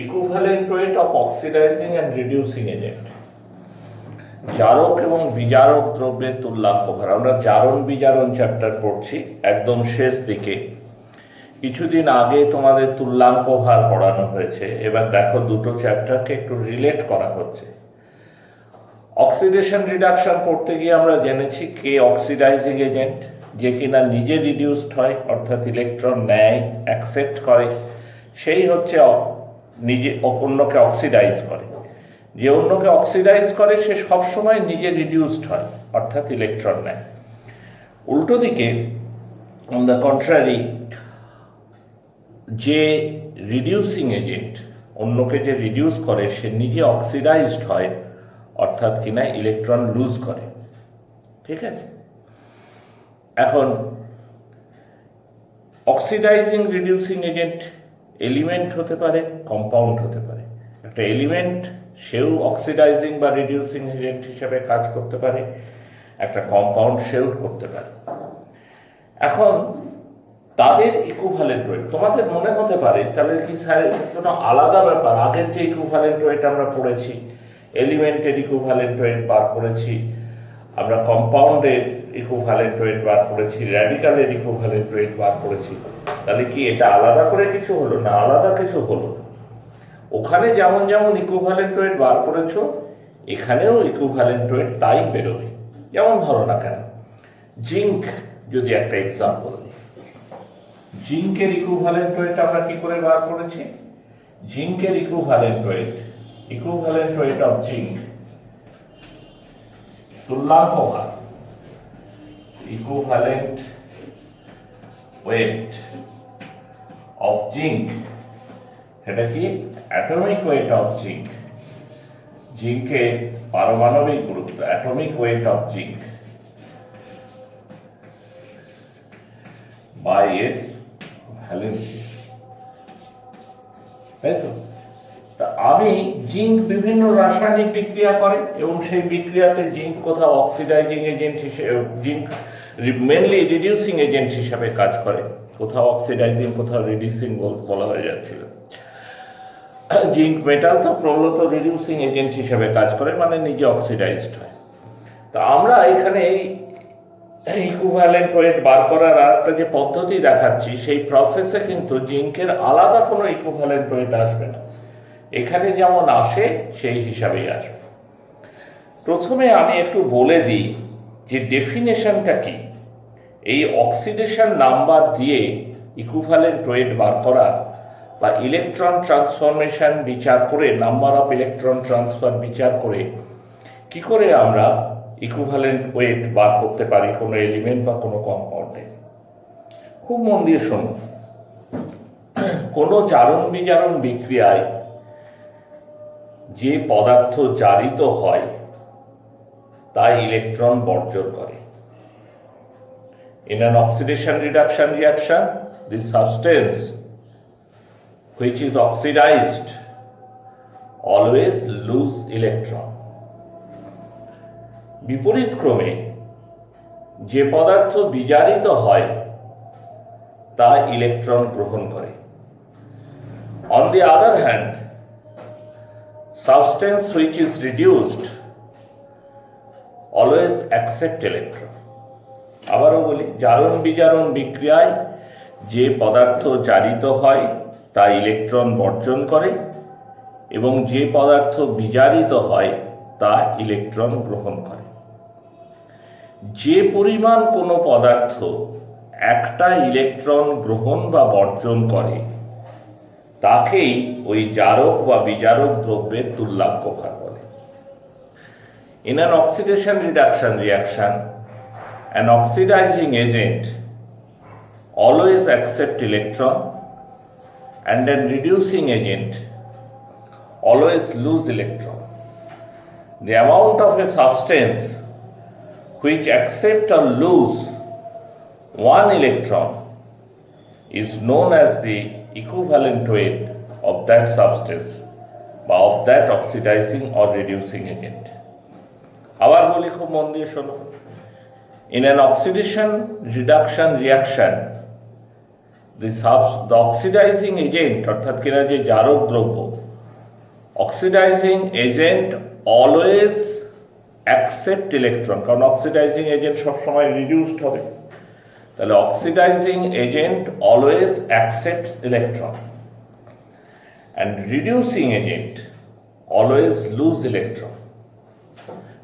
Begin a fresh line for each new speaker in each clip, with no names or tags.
Equivalent weight of oxidising and reducing agent. জারক এবং বিজারক দ্রব্যের তুল্যাঙ্ক ভার। আমরা জারণ বিজারণ চ্যাপ্টার পড়ছি একদম শেষ দিকে। কিছুদিন আগে তোমাদের তুল্যাঙ্ক ভার পড়ানো হয়েছে। এবার দেখো দুটো চ্যাপ্টারকে একটু রিলেট করা হচ্ছে। অক্সিডেশন রিডাকশন পড়তে গিয়ে আমরা জেনেছি কে অক্সিডাইজিং এজেন্ট, যে কিনা নিজে রিডিউসড হয়, অর্থাৎ ইলেকট্রন নেয়, অ্যাকসেপ্ট করে, সেই হচ্ছে নিজে অন্যকে অক্সিডাইজ করে। যে অন্যকে অক্সিডাইজ করে সে সবসময় নিজে রিডিউসড হয়, অর্থাৎ ইলেকট্রন নেয়। উল্টো দিকে অন দ্য কন্ট্রারি, যে রিডিউসিং এজেন্ট, অন্যকে যে রিডিউস করে সে নিজে অক্সিডাইজড হয়, অর্থাৎ কিনা ইলেকট্রন লুজ করে। ঠিক আছে, এখন অক্সিডাইজিং রিডিউসিং এজেন্ট এলিমেন্ট হতে পারে, কম্পাউন্ড হতে পারে। একটা এলিমেন্ট সেও অক্সিডাইজিং বা রিডিউসিং এজেন্ট হিসেবে কাজ করতে পারে, একটা কম্পাউন্ড সেও করতে পারে। এখন তাদের ইকুইভ্যালেন্ট ওয়েট তোমাদের মনে হতে পারে তাহলে কি স্যার কোনো আলাদা ব্যাপার। আগের যে ইকুইভ্যালেন্ট ওয়েট আমরা পড়েছি, এলিমেন্টের ইকুইভ্যালেন্ট ওয়েট বার করেছি, আমরা কম্পাউন্ডের ইকুইভ্যালেন্ট ওয়েট বার করেছি, র্যাডিক্যালের ইকুইভ্যালেন্ট ওয়েট বার করেছি, তাহলে কি এটা আলাদা করে কিছু হলো না? আলাদা কিছু হলো না। ওখানে যেমন যেমন ইকুইভ্যালেন্ট ওয়েট বার করেছো, এখানেও ইকুইভ্যালেন্ট ওয়েট তাই বেরোবে। যেমন ধরো না কেন, জিঙ্ক যদি একটা এক্সাম্পল দিই, জিঙ্কের ইকুইভ্যালেন্ট ওয়েট আমরা কি করে বার করেছি? জিঙ্কের ইকুইভ্যালেন্ট ওয়েট অফ জিঙ্ক, তুল্যাঙ্ক ভার, ইকুইভ্যালেন্ট ওয়েট অফ জিঙ্ক, এটা কি অ্যাটমিক ওয়েট অফ জিঙ্ক, জিঙ্কের পারমাণবিক গুরুত্ব, atomic weight of zinc by its valency. তাই তো? আমি জিঙ্ক বিভিন্ন রাসায়নিক বিক্রিয়া করে এবং সেই বিক্রিয়াতে জিঙ্ক কোথাও অক্সিডাইজিং এজেন্ট হিসেবে, জিঙ্ক মেনলি রিডিউসিং এজেন্ট হিসাবে কাজ করে, কোথাও অক্সিডাইজিং কোথাও রিডিউসিং বলা হয়ে যাচ্ছিল। জিঙ্ক মেটাল তো প্রবলত রিডিউসিং এজেন্ট হিসেবে কাজ করে, মানে নিজে অক্সিডাইজড হয়। তো আমরা এখানে ইকুইভ্যালেন্ট ওয়েট বার করার একটা যে পদ্ধতি দেখাচ্ছি, সেই প্রসেসে কিন্তু জিঙ্কের আলাদা কোনো ইকুইভ্যালেন্ট ওয়েট আসবে না। এখানে যেমন আসে সেই হিসাবেই আসবে। প্রথমে আমি একটু বলে দিই যে ডেফিনেশনটা কি। এই অক্সিডেশন নাম্বার দিয়ে ইকুইভ্যালেন্ট ওয়েট বার করা বা ইলেকট্রন ট্রান্সফরমেশন বিচার করে, নাম্বার অফ ইলেকট্রন ট্রান্সফার বিচার করে কি করে আমরা ইকুইভ্যালেন্ট ওয়েট বার করতে পারি কোনো এলিমেন্ট বা কোনো কম্পাউন্ডে। খুব মন দিয়ে শোনো। কোনো জারণ বিজারণ বিক্রিয়ায় যে পদার্থ জারিত হয় তা ইলেকট্রন বর্জন করে। In an oxidation reduction reaction, the substance which is oxidized always lose electron. বিপরীত ক্রমে যে পদার্থ বিজারিত হয় তা ইলেকট্রন গ্রহণ করে। On the other hand, substance which is reduced always accept electron. আবারও বলি, জারণ বিজারণ বিক্রিয়ায় যে পদার্থ জারিত হয় তা ইলেকট্রন বর্জন করে এবং যে পদার্থ বিজারিত হয় তা ইলেকট্রন গ্রহণ করে। যে পরিমাণ কোনো পদার্থ একটা ইলেকট্রন গ্রহণ বা বর্জন করে তাকেই ওই জারক বা বিজারক দ্রব্যের তুল্যাঙ্ক ভার বলে। In an oxidation reduction reaction, an oxidizing agent always accept electron and an reducing agent always lose electron. The amount of a substance which accept or lose one electron is known as the equivalent weight of that substance বা of that oxidizing or reducing agent. আবার বলি, খুব মন দিয়ে শোনো। In an oxidation reduction reaction, the oxidizing agent অর্থাৎ কিনা যে জারক দ্রব্য, oxidising agent always accept electron, কারণ অক্সিডাইজিং এজেন্ট সবসময় রিডিউসড হবে, তাহলে oxidising agent always accepts electron and reducing agent always lose electron.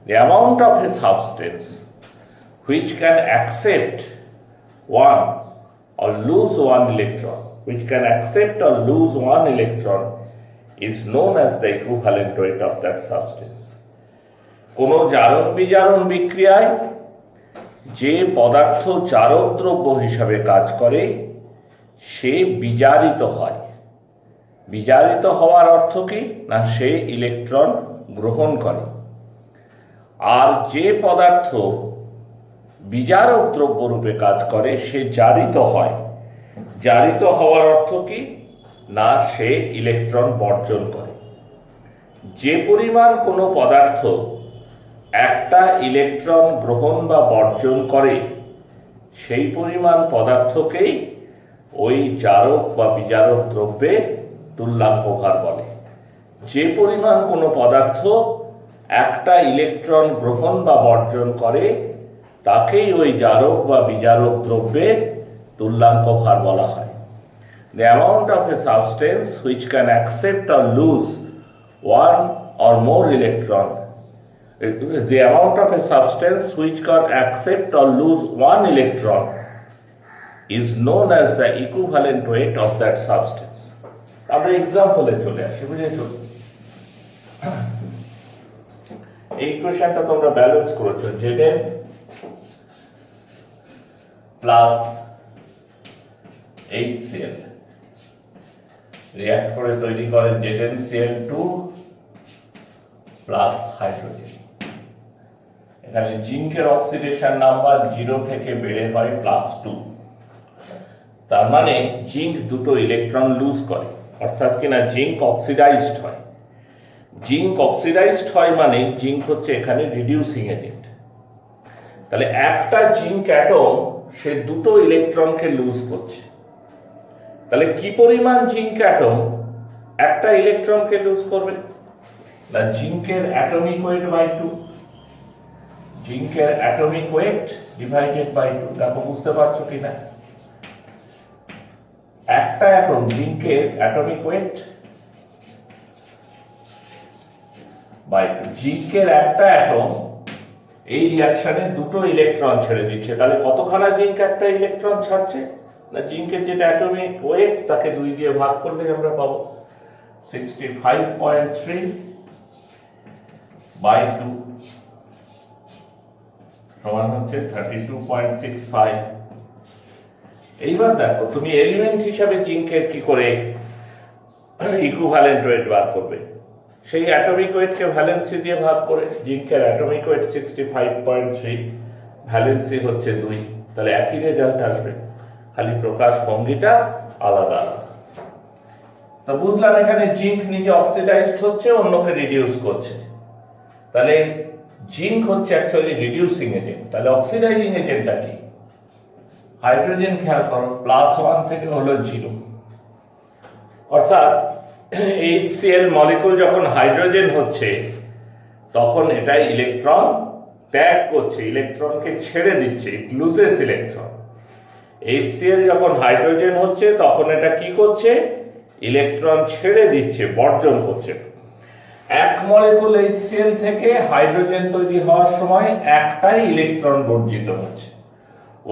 The amount of a substance which can accept one or lose one electron, is known as the equivalent weight of that substance. কোনো জারণ বিজারণ বিক্রিয়ায় যে পদার্থ জারক দ্রব্য হিসাবে কাজ করে সে বিজারিত হয়। বিজারিত হওয়ার অর্থ কি না, সে ইলেকট্রন গ্রহণ করে। আর যে পদার্থ বিজারক দ্রব্য রূপে কাজ করে সে জারিত হয়। জারিত হওয়ার অর্থ কি না, সে ইলেকট্রন বর্জন করে। যে পরিমাণ কোনো পদার্থ একটা ইলেকট্রন গ্রহণ বা বর্জন করে সেই পরিমাণ পদার্থকেই ওই জারক বা বিজারক দ্রব্যের তুল্যাঙ্ক ভার বলে। যে পরিমাণ কোনো পদার্থ একটা ইলেকট্রন গ্রহণ বা বর্জন করে তাকেই ওই জারক বা বিজারক দ্রব্যের তুল্যাঙ্ক ভার বলা হয়। The amount of a substance which can accept or lose one or more electron, the amount of a substance which can accept or lose one electron is known as the equivalent weight of that substance. আমরা এক্সাম্পলে চলে আসি, বুঝেছো? এই ইকুয়েশনটা তোমরা balance করেছো, Zn plus HCl react করে তৈরি করে ZnCl2 প্লাস হাইড্রোজেন। এখানে জিঙ্কের অক্সিডেশন নাম্বার 0 থেকে বেড়ে হয় +2, তার মানে জিঙ্ক দুটো ইলেকট্রন লুজ করে, অর্থাৎ কিনা জিঙ্ক অক্সিডাইজড হয়। জিঙ্ক অক্সিডাইজড হয় মানে জিঙ্ক হচ্ছে এখানে রিডিউসিং এজেন্ট। তাহলে একটা জিঙ্ক অ্যাটম সে দুটো ইলেকট্রনকে লুজ করছে। তাহলে কি পরিমাণ জিঙ্ক অ্যাটম একটা ইলেকট্রনকে লুজ করবে না, জিঙ্কের অ্যাটমিক ওয়েট বাই 2, জিঙ্কের অ্যাটমিক ওয়েট ডিভাইডেড বাই 2। দেখো বুঝতে পারছো কিনা, একটা অ্যাটম জিঙ্কের অ্যাটমিক ওয়েট বাই 2, জিঙ্কের একটা অ্যাটম এই রিঅ্যাকশনে দুটো ইলেকট্রন ছেড়ে দিচ্ছে। তাহলে কতখানা জিঙ্ক একটা ইলেকট্রন ছাড়ছে না, জিঙ্কের যেটা অ্যাটমিক ওয়েট তাকে 2 দিয়ে ভাগ করলে আমরা পাবো 65.3 বাই 2 সমান হচ্ছে 32.65। এইবার দেখো তুমি এলিমেন্ট হিসাবে জিঙ্কের কি করে ইকুইভ্যালেন্ট ওয়েট বার করবে, সেই অ্যাটমিক ওয়েটকে ভ্যালেন্সি দিয়ে ভাগ করে। জিঙ্কের অ্যাটমিক ওয়েট 65.3, ভ্যালেন্সি হচ্ছে 2, তাহলে একই রেজাল্ট আসবে, খালি প্রকাশ ভঙ্গিটা আলাদা আলাদা। তো বুঝলাম এখানে জিঙ্ক নিজে অক্সিডাইজড হচ্ছে, অন্যকে রিডিউস করছে। তাহলে জিঙ্ক হচ্ছে অ্যাকচুয়ালি রিডিউসিং এজেন্ট। তাহলে অক্সিডাইজিং এজেন্টটা কি? হাইড্রোজেন খেয়াল করো, +1 থেকে হলো 0, অর্থাৎ HCl মলিকুল যখন হাইড্রোজেন হচ্ছে তখন এটা ইলেকট্রন ত্যাগ করছে, ইলেকট্রনকে ছেড়ে দিচ্ছে, ইট লুজেস ইলেকট্রন। HCl যখন হাইড্রোজেন হচ্ছে তখন এটা কি করছে, ইলেকট্রন ছেড়ে দিচ্ছে, বর্জন করছে। এক মলিকুল HCl থেকে হাইড্রোজেন তৈরি হওয়ার সময় একটাই ইলেকট্রন বর্জিত হচ্ছে।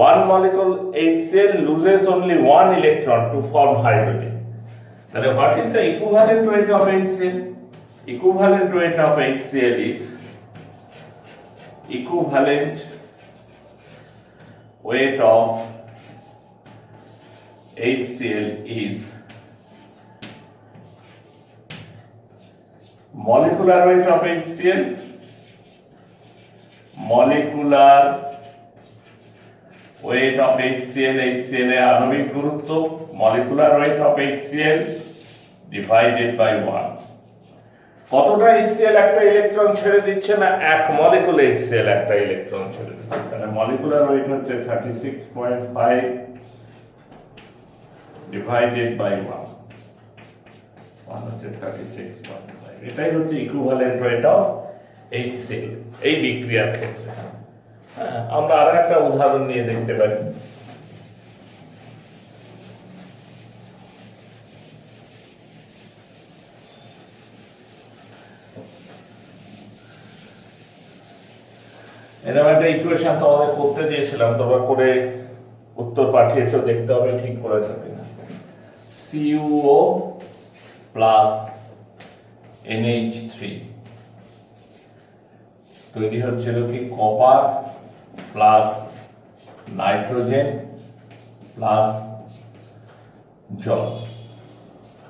One molecule HCl loses only one electron to form hydrogen. তাহলে what is the equivalent weight of HCl? Equivalent weight of HCl is equivalent weight of HCl is molecular weight of HCl, molecular weight of HCl, HCl এর আণবিক গুরুত্ব, molecular weight of HCl divided by 1। কতটা HCl একটা electron ছেড়ে দিচ্ছে না, এক molecule HCl একটা ইলেকট্রন ছেড়ে দিচ্ছে। তাহলে molecular weight হচ্ছে 36.5 ডিভাইডেড বাই 1 হচ্ছে 36.5। এটাই হচ্ছে ইকুইভ্যালেন্ট রেট অফ HCl এই বিক্রিয়ার ক্ষেত্রে। আমরা আর একটা উদাহরণ নিয়ে দেখতে পারি। এরকম একটা ইকুয়েশন তোমাদের করতে দিয়েছিলাম, তোমরা করে উত্তর পাঠিয়েছো, দেখতে হবে ঠিক করেছো কিনা। CuO প্লাস NH3 তৈরি হচ্ছিল কি কপার প্লাস নাইট্রোজেন প্লাস জল।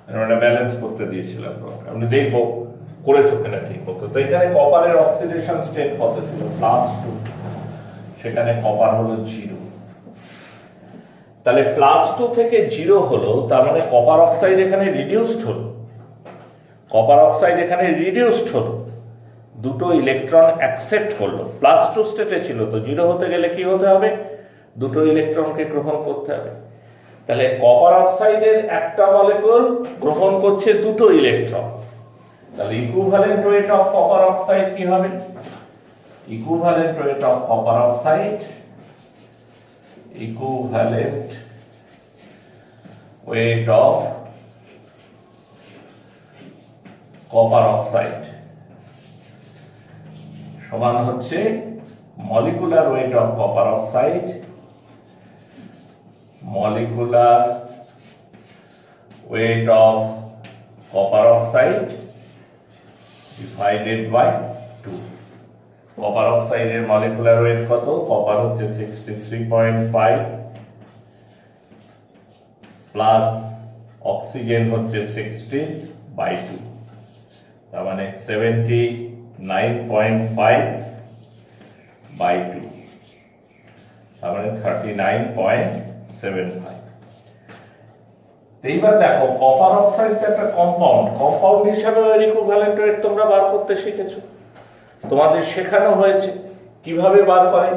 এটা ব্যালেন্স করতে দিয়েছিলাম তোমাকে, আমি দেখবো করেছো কিনা ঠিক মতো। তো এখানে কপারের অক্সিডেশন স্টেট কত ছিল? +2, সেখানে কপার হলো 0। তাহলে +2 থেকে 0 হলো, তার মানে কপার অক্সাইড এখানে রিডিউসড হলো। কপার অক্সাইড এখানে রিডিউসড হলো, দুটো ইলেকট্রন অ্যাকসেপ্ট করলো। +2 স্টেটে ছিল, তো 0 হতে গেলে কি হতে হবে? দুটো ইলেকট্রনকে গ্রহণ করতে হবে। তাহলে কপার অক্সাইডের একটা মলিকিউল গ্রহণ করছে দুটো ইলেকট্রন, তাহলে equivalent rate of copper oxide কি হবে? Equivalent rate of copper oxide, equivalent weight of copper oxide সমান হচ্ছে molecular weight of copper oxide, molecular weight of copper oxide divided by 2। Copper অক্সাইডের মলিকুলার ওয়েট কত? Copper হচ্ছে 63.5 plus oxygen হচ্ছে 16/2, তার মানে 79.5/2, তার মানে 39.75। এইবার দেখো কপার অক্সাইড তো একটা কম্পাউন্ড হিসাবে ইকুইভ্যালেন্ট রেট তোমরা বার করতে শিখেছো, তোমাদের শেখানো হয়েছে কিভাবে বার করে।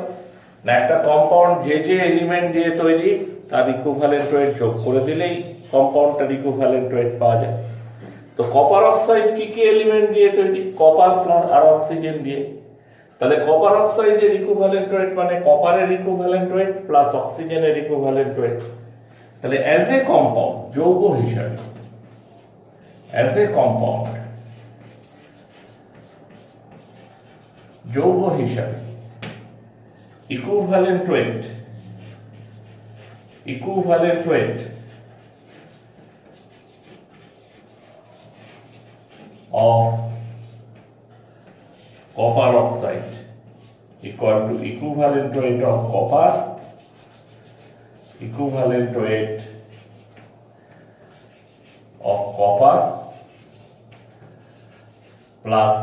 না, একটা কম্পাউন্ড যে যে এলিমেন্ট দিয়ে তৈরি তার ইকুইভ্যালেন্ট রেট যোগ করে দিলেই কম্পাউন্ডটার ইকুইভ্যালেন্ট রেট পাওয়া যায়। তো কপার অক্সাইড কি কি এলিমেন্ট দিয়ে তৈরি? কপার প্লাস আর অক্সিজেন দিয়ে। তাহলে কপার অক্সাইডের ইকুইভ্যালেন্ট রেট মানে কপারের ইকুইভ্যালেন্ট রেট প্লাস অক্সিজেনের ইকুইভ্যালেন্ট রেট। তাহলে অ্যাজ এ কম্পাউন্ড, যৌগ হিসাবে, অ্যাজ এ কম্পাউন্ড, যৌগ হিসাবে equivalent wait of copper oxide equal to equivalent weight of copper, equivalent weight of copper plus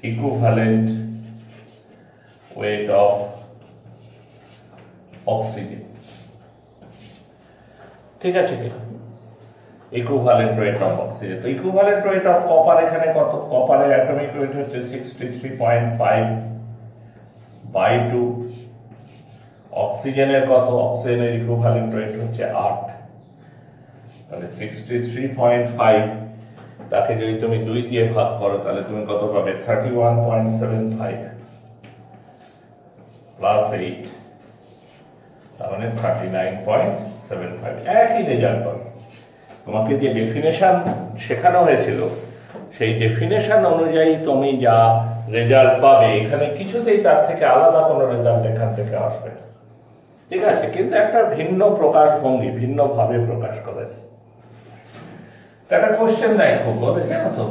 equivalent weight of oxygen। ঠিক আছে কি? Equivalent rate of oxygen. তো equivalent rate of copper এখানে কত? কপারের atomic wait হচ্ছে 63.5/2। অক্সিজেনের কত? অক্সিজেনের ইকুইভ্যালেন্ট রেট হচ্ছে 8। তাহলে 63.5 তাকে যদি তুমি 2 দিয়ে ভাগ করো তাহলে তুমি কত পাবে? 31.75 প্লাস 8, তার মানে 39.75। একই রেজাল্ট পাবে। তোমাকে যে ডেফিনেশন শেখানো হয়েছিল সেই ডেফিনেশন অনুযায়ী তুমি যা রেজাল্ট পাবে, এখানে কিছুতেই তার থেকে আলাদা কোনো রেজাল্ট এখান থেকে আসবে না। ঠিক আছে, কিন্তু একটা ভিন্ন প্রকাশভঙ্গি, ভিন্নভাবে প্রকাশ করে। একটা কোশ্চেন দেয় খুব, বলে জানো তো?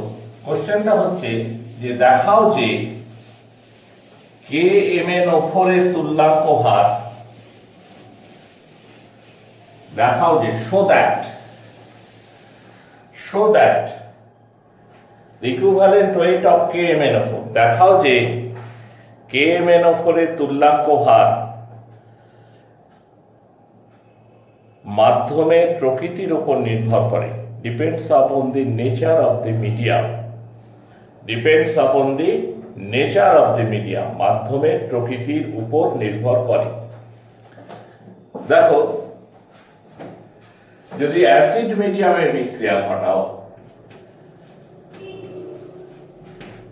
কোশ্চেনটা হচ্ছে যে দেখাও যে KMnO4 এর তুল্যাঙ্ক হার, দেখাও যে show that the equivalent weight of KMnO4, দেখাও যে KMnO4 এর তুল্যাঙ্ক ভার মাধ্যমের প্রকৃতির উপর নির্ভর করে। Depends upon the nature of the medium, depends upon the nature of the medium, মাধ্যমের প্রকৃতির উপর নির্ভর করে। দেখো, যদি অ্যাসিড মিডিয়ামে বিক্রিয়া ঘটাও,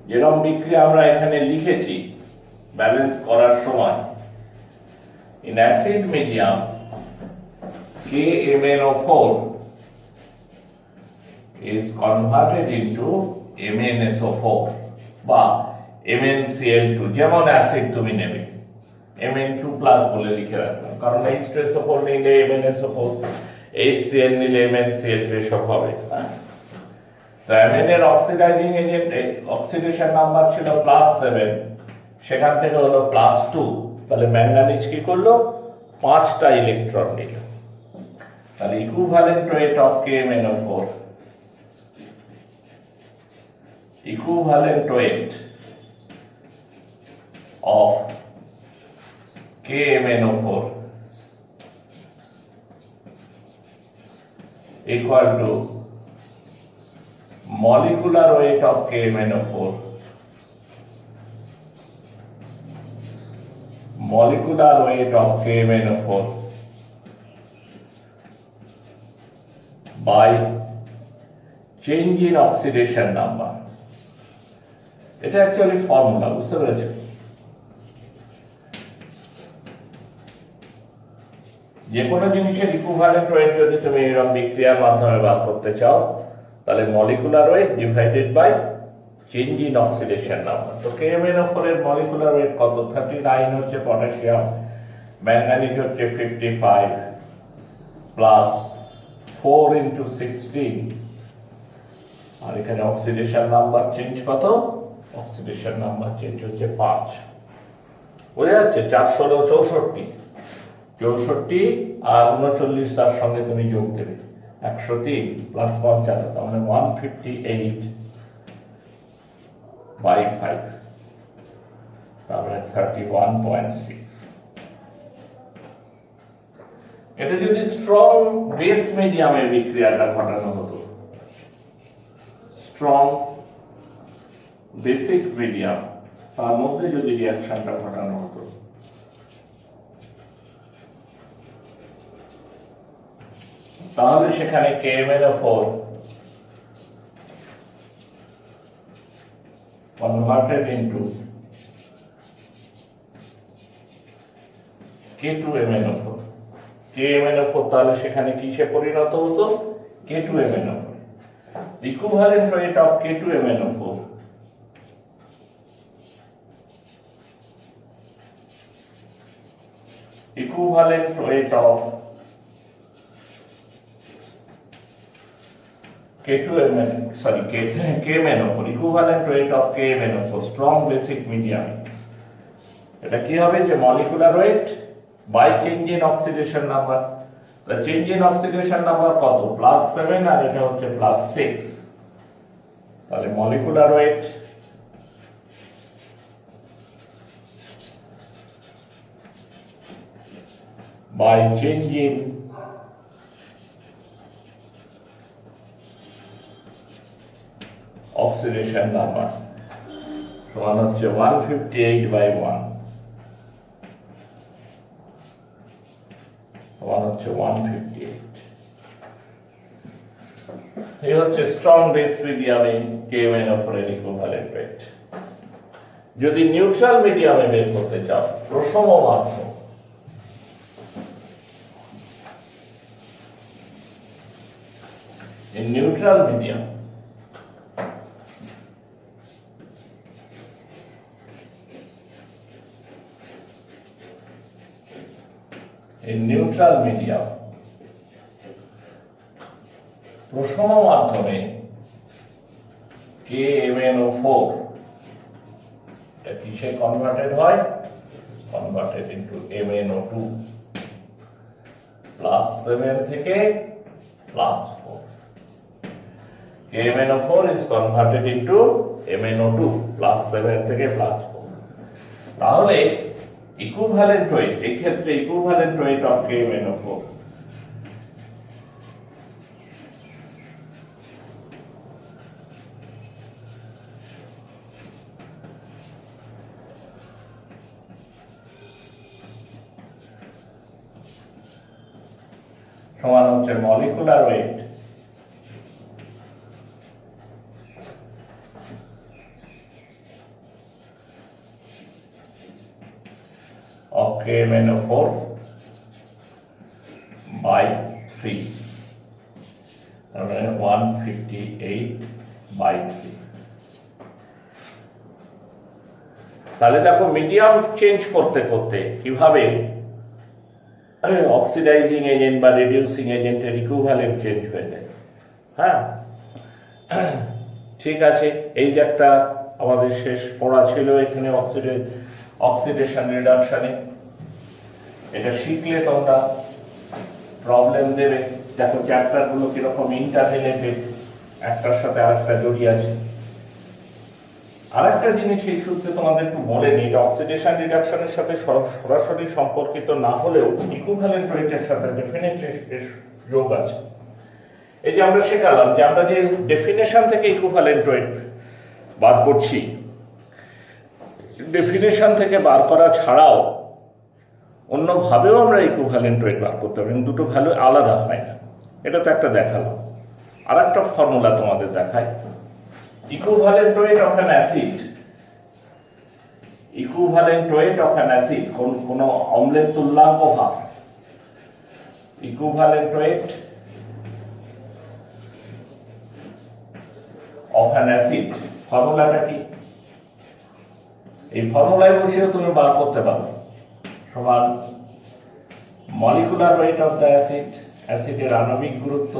যেরকম বিক্রিয়া আমরা এখানে লিখেছি ব্যালেন্স করার সময়, in acid medium KMnO4 is converted into MnSO4 বা MnCl2, যেমন অ্যাসিড তুমি নেবে Mn2 প্লাস বলে লিখে রাখলাম, কারণ H2SO4 নিলে MnSO4, HCl নিলে MnCl2 সব হবে। তো Mn এর অক্সিডাইজিং এজেন্ট অক্সিডেশন নাম্বার ছিল +7, সেখান থেকে হলো +2, তাহলে ম্যাঙ্গানিজ কি করলো, 5টা ইলেকট্রন নিল। তাহলে equivalent weight of KMnO4, equivalent weight of KMnO4 equal to molecular weight of KMnO4 molecular weight of KMnO4 by change in oxidation number। এটা অ্যাকচুয়ালি ফর্মুলা, বুঝতে পেরেছো? যে কোনো জিনিসের ইকুইভ্যালেন্ট ওয়েট যদি তুমি এরকম বিক্রিয়ার মাধ্যমে বার করতে চাও, তাহলে molecular weight divided by change in oxidation number. তো KMnO4 এর মলিকুলার ওয়েট কত? 39 হচ্ছে পটাশিয়াম, ম্যাঙ্গানিজ হচ্ছে 55 প্লাস 4 × 16, আর এখানে অক্সিডেশন নাম্বার চেঞ্জ কত? অক্সিডেশন নাম্বার চেঞ্জ হচ্ছে 5। বোঝা যাচ্ছে? 4 16 64, 64 আর 39 তার সঙ্গে তুমি যোগ দেবে, 103 প্লাস 55, তার মানে 158/5, তার মানে 31.6। এটা যদি স্ট্রং বেস মিডিয়ামে বিক্রিয়াটা ঘটানো হতো, স্ট্রং বেসিক মিডিয়াম, তার মধ্যে যদি রিঅ্যাকশনটা ঘটানো হতো, তাহলে সেখানে KMnO4 converted into K2MnO4, KMnO4 তাহলে সেখানে কিসে পরিণত হতো? K2MnO4। Equivalent weight of K2MnO4 equivalent weight of KMnO4 equivalent weight of KMnO4 strong basic medium, এটা কি হবে? যে molecular weight by change in oxidation number. the change in oxidation number কত? +7, আর এটা হচ্ছে +6, তাহলে molecular weight by change in oxidation number সমান হচ্ছে 158/1, সমান হচ্ছে 158। এই হচ্ছে স্ট্রং বেস মিডিয়ামে KMnO4 এর ইকুইভ্যালেন্ট ওয়েট। যদি নিউট্রাল মিডিয়ামে বের করতে চাও, প্রশম মাধ্যম, in neutral medium প্রশম মাধ্যমে KMnO4 এটা কিসে কনভার্টেড হয়? কনভার্টেড ইনটু MnO2 +7 থেকে +4। KMnO4 is converted into MnO2 +7 থেকে +4। তাহলে ইকুইভ্যালেন্ট ওয়েট, এই ক্ষেত্রে ইকুইভ্যালেন্ট ওয়েট অফ KMnO4 সমান হচ্ছে molecular wait of KMnO4 by 3, তাহলে 158 by 3। তাহলে দেখো মিডিয়াম চেঞ্জ করতে করতে কিভাবে অক্সিডাইজিং এজেন্ট বা রিডিউসিং এজেন্টের ইকুইভ্যালেন্ট চেঞ্জ হয়ে যায়। হ্যাঁ, ঠিক আছে। এই যে একটা আমাদের শেষ পড়া ছিল এখানে অক্সিডেশন রিডাকশনে, এটা শিখলে তোমরা প্রবলেম দেবে। দেখো চ্যাপ্টারগুলো কিরকম ইন্টাররিলেটেড, একটার সাথে আরেকটা জড়িয়ে আছে। আরেকটা জিনিস এই সূত্রে তোমাদের একটু বলে নিই, এটা অক্সিডেশন রিডাকশনের সাথে সরাসরি সম্পর্কিত না হলেও ইকুইভ্যালেন্ট ওয়েটের সাথে ডেফিনেটলি যোগ আছে। এই যে আমরা শেখালাম যে আমরা যে ডেফিনেশন থেকে ইকুইভ্যালেন্ট ওয়েট বার করছি, ডেফিনেশন থেকে বার করা ছাড়াও অন্যভাবেও আমরা ইকুইভ্যালেন্ট ওয়েট বার করতে পারি, দুটো ভ্যালু আলাদা হয় না। এটা তো একটা দেখালাম। আর একটা ফর্মুলা তোমাদের দেখায়, equivalent weight of an acid, equivalent weight of an acid, কোন অম্লের তুল্যাঙ্ক ভার, equivalent weight of an acid. ফর্মুলাটা কি? এই ফর্মুলায় বসেও তুমি বার করতে পারো, সমান molecular weight of the acid, অ্যাসিডের আণবিক গুরুত্ব,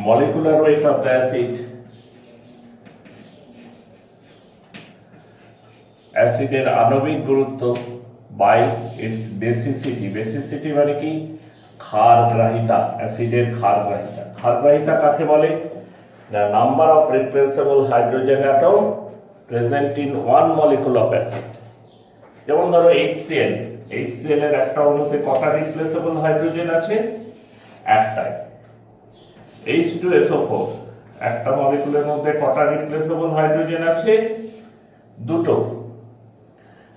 molecular weight of the acid, অ্যাসিডের আণবিক গুরুত্ব বাই ইটস বেসিসিটি। বেসিসিটি মানে কি? ক্ষারগ্রাহিতা, অ্যাসিডের ক্ষারগ্রাহিতা। ক্ষারগ্রাহিতা কাকে বলে? The number of replaceable hydrogen atom present in one molecule of acid। যেমন ধরো HCl, HCl এর একটা অণুতে কটা রিপ্লেসেবল হাইড্রোজেন আছে? একটাই। H2SO4 একটা মলিকুলের মধ্যে কটা রিপ্লেসেবল হাইড্রোজেন আছে? দুটো।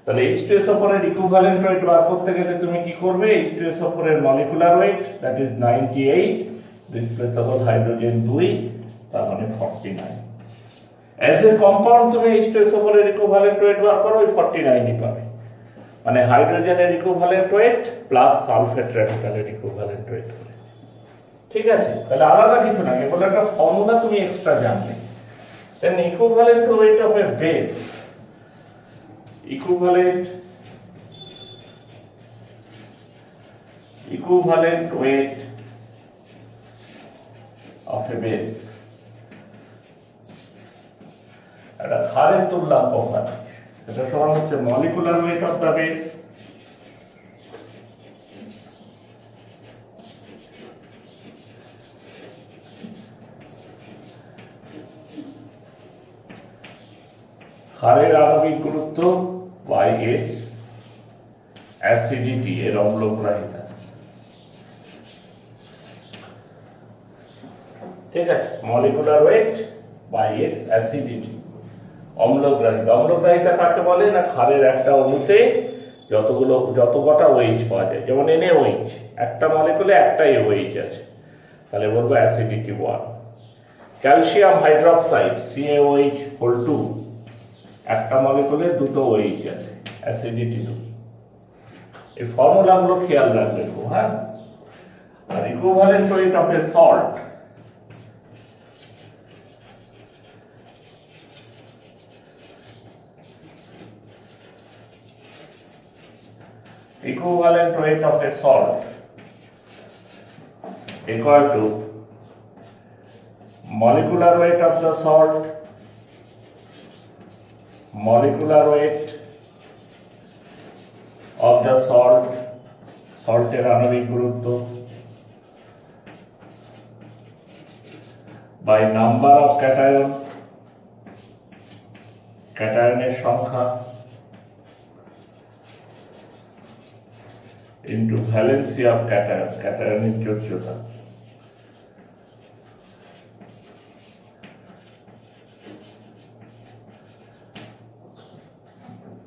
তাহলে H2SO4 এর ইকুইভ্যালেন্ট ওয়েট বার করতে গেলে তুমি কি করবে? H2SO4 এর molecular weight that is 98, replaceable hydrogen 2, তার মানে 49। অ্যাজ এ কম্পাউন্ড তুমি H2SO4 এর ইকুইভ্যালেন্ট ওয়েট বার করো, ওই 49ই পাবে। মানে হাইড্রোজেনের ইকুইভ্যালেন্ট ওয়েট প্লাস সালফেট র্যাডিক্যালের ইকুইভ্যালেন্ট ওয়েট করে। ঠিক আছে? তাহলে আলাদা কিছু না, কেবল একটা ফর্মুলা তুমি এক্সট্রা জানলে। Then equivalent weight of a base, equivalent weight of a base, একটা ক্ষারের তুল্যাঙ্ক হয়, এটা সমান হচ্ছে molecular weight of the base ক্ষারের আণবিক গুরুত্ব বাই ইটস অ্যাসিডিটি, এর অম্লগ্রাহিতা। ঠিক আছে? Molecular weight by its acidity, অম্লগ্রাহিতা। অম্লগ্রাহিতা কাকে বলে? না ক্ষারের একটা অণুতে যত কটা OH পাওয়া যায়, যেমন NaOH, একটা মলিকুলে একটাই OH আছে, তাহলে বলবো অ্যাসিডিটি 1। ক্যালসিয়াম হাইড্রোক্সাইড CaOH2, একটা মলিকুলে দুটো OH আছে, অ্যাসিডিটি 2। এই ফর্মুলাগুলো খেয়াল রাখবে খুব। হ্যাঁ, আর equivalent weight of a salt, equivalent weight of a salt equal to molecular weight of the salt, molecular weight of the salt, সল্টের আণবিক গুরুত্ব, by number of cation, ক্যাটায়নের সংখ্যা, into valency of cation, ক্যাটায়নের যোজ্যতা।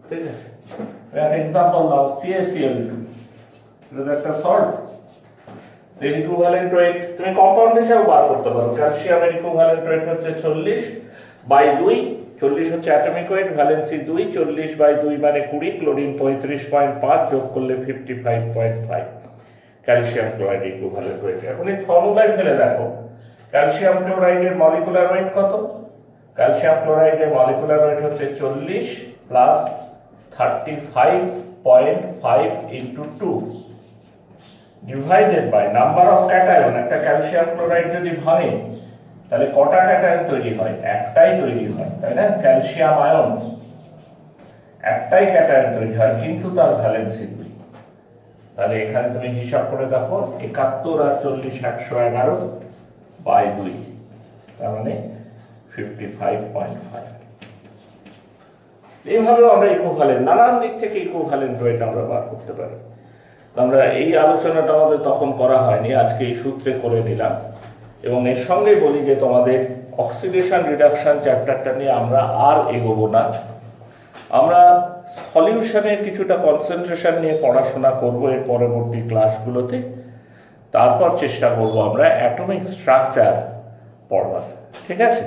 ঠিক আছে? একটা এক্সাম্পল দাও, CaCl2, এটা তো একটা সল্ট। এর ইকুইভ্যালেন্ট ওয়েট তুমি কম্পাউন্ড হিসাবে বার করতে পারো। ক্যালসিয়ামের ইকুইভ্যালেন্ট ওয়েট হচ্ছে 40/2, 40 হচ্ছে অ্যাটমিক ওয়েট, ভ্যালেন্সি 2, 40/2 মানে 20, ক্লোরিন 35.5, যোগ করলে 55.5 ক্যালসিয়াম ক্লোরাইড ইকুইভ্যালেন্ট ওয়েট। এখন এই ফর্মুলায় ফেলে দেখো ক্যালসিয়াম ক্লোরাইডের মলিকুলার ওয়েট কত। ক্যালসিয়াম ক্লোরাইডের মলিকুলার ওয়েট হচ্ছে 40 plus 35.5 into 2 divided by number of cation. একটা ক্যালসিয়াম ক্লোরাইড যদি ভাঙে তাহলে কটা ক্যাটায়ন তৈরি হয়? একটাই তৈরি হয়, তাই না? ক্যালসিয়াম আয়ন একটাই ক্যাটায়ন তৈরি হয়, কিন্তু তার ভ্যালেন্সি 2। তাহলে এখানে তুমি হিসাব করে দেখো 71 আর 40 111/2, তার মানে 55.5। এইভাবেও আমরা ইকুইভ্যালেন্ট, নানান দিক থেকে ইকুইভ্যালেন্ট ওয়েট আমরা বার করতে পারি। তো আমরা এই আলোচনাটা আমাদের তখন করা হয়নি, আজকে এই সূত্রে করে নিলাম। এবং এর সঙ্গে বলি যে তোমাদের অক্সিডেশন রিডাকশন চ্যাপ্টারটা নিয়ে আমরা আর এগোবো না। আমরা সলিউশনের কিছুটা কনসেন্ট্রেশন নিয়ে পড়াশোনা করব এর পরবর্তী ক্লাসগুলোতে। তারপর চেষ্টা করব আমরা অ্যাটমিক স্ট্রাকচার পড়বার। ঠিক আছে?